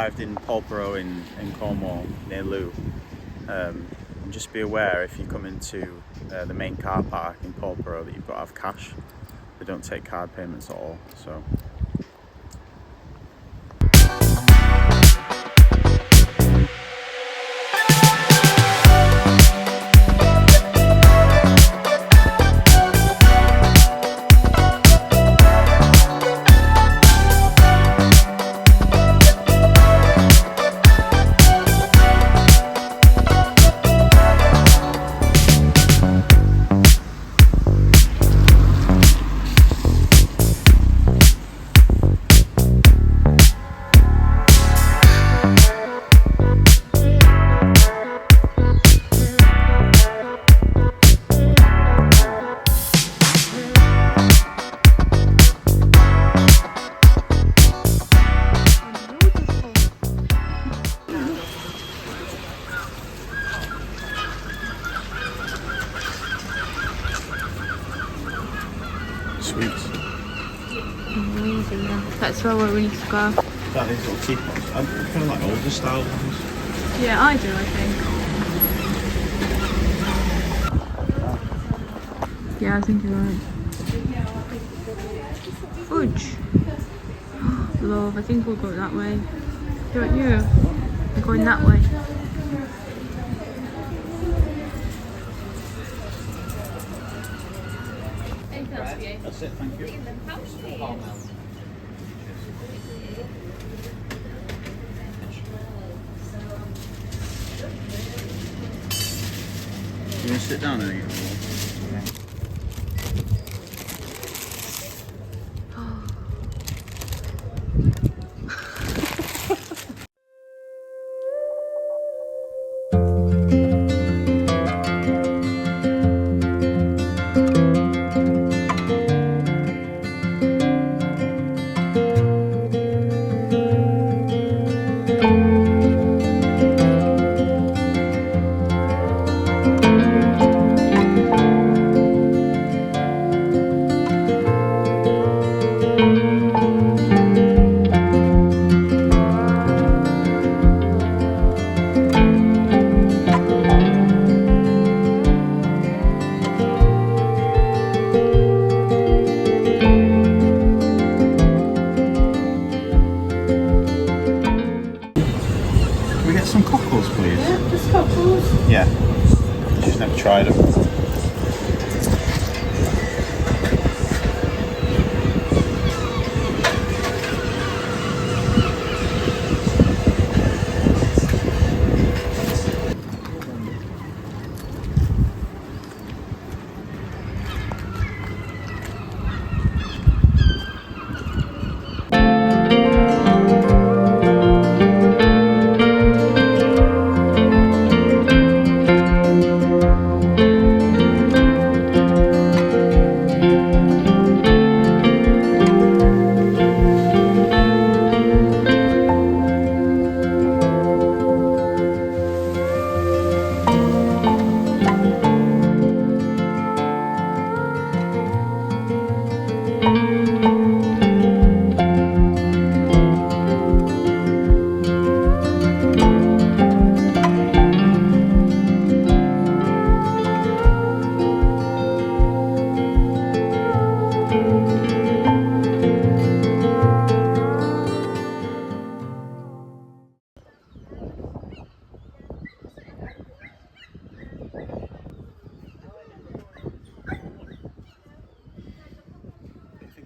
arrived in Polperro in Cornwall near Loo. And just be aware if you come into the main car park in Polperro that you've got to have cash. They don't take card payments at all. So. Sweet. Amazing, yeah. That's where we need to go. That is little teapots. I kind of like older style ones. Yeah, I do, I think. Yeah, I think you're right. Fudge. Love, I think we'll go that way. Don't you? We're going that way. That's it, thank you. You want to sit down and eat? Some cockles, please. Yeah, just cockles. Yeah. She's never tried them.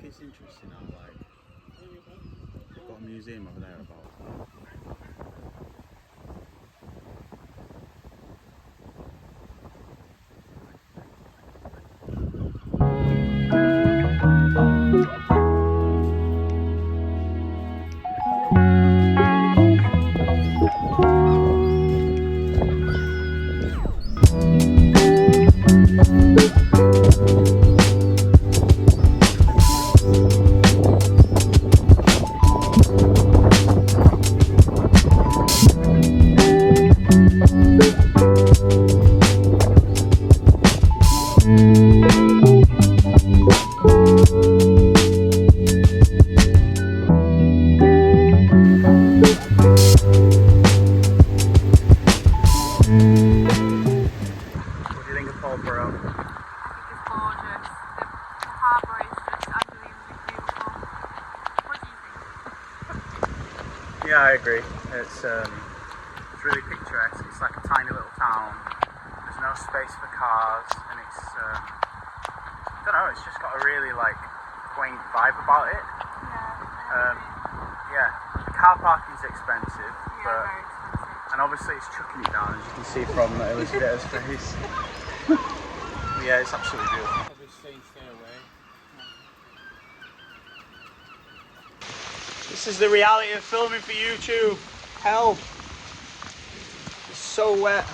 It's interesting how like they've got a museum over there about Polperro. It's gorgeous. The harbour is just unbelievably beautiful. What do you think? Yeah, I agree. It's really picturesque. It's like a tiny little town. There's no space for cars, and it's I don't know. It's just got a really like quaint vibe about it. Yeah, the car parking's expensive, but Very expensive. and obviously it's chucking it down, as you can see from Elizabeth's face. Yeah, it's absolutely beautiful. Stay away. This is the reality of filming for YouTube. Help! It's so wet.